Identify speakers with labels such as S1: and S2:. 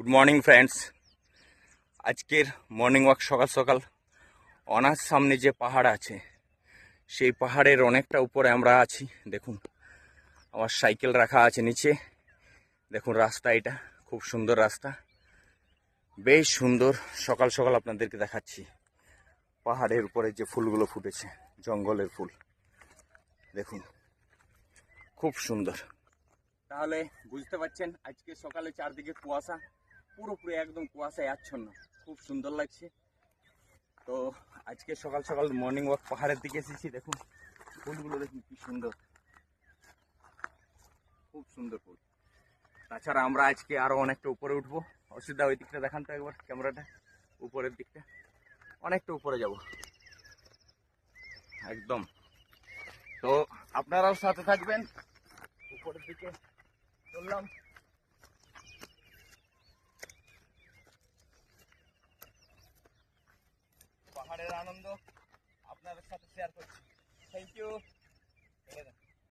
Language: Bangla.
S1: Good morning friends. আজকের মর্নিং ওয়াক সকাল সকাল অনার সামনে যে পাহাড় আছে সেই পাহাড়ের অনেকটা উপরে আমরা আছি। দেখুন আমার সাইকেল রাখা আছে নিচে। দেখুন রাস্তা, এটা খুব সুন্দর রাস্তা, বেশ সুন্দর। সকাল সকাল আপনাদেরকে দেখাচ্ছি পাহাড়ের উপরে যে ফুলগুলো ফুটেছে, জঙ্গলের ফুল, দেখুন খুব সুন্দর। তাহলে বুঝতে পারছেন আজকে সকালে চারদিকে কুয়াশা, পুরোপুরি একদম কুয়াশায় আচ্ছন্ন, খুব সুন্দর লাগছে। তো আজকে সকাল সকাল মর্নিং ওয়াক পাহাড়ের দিকে এসেছি। দেখুন ফুলগুলো, দেখুন কি সুন্দর, খুব সুন্দর ফুল। তাছাড়া আমরা আজকে আরো অনেকটা উপরে উঠবো। অসুবিধা, ওই দিকটা দেখান তো একবার ক্যামেরাটা, উপরের দিকটা অনেকটা উপরে যাব একদম। তো আপনারাও সাথে থাকবেন। উপরের দিকে চললাম, পাহাড়ের আনন্দ আপনাদের সাথে শেয়ার করছি। Thank you.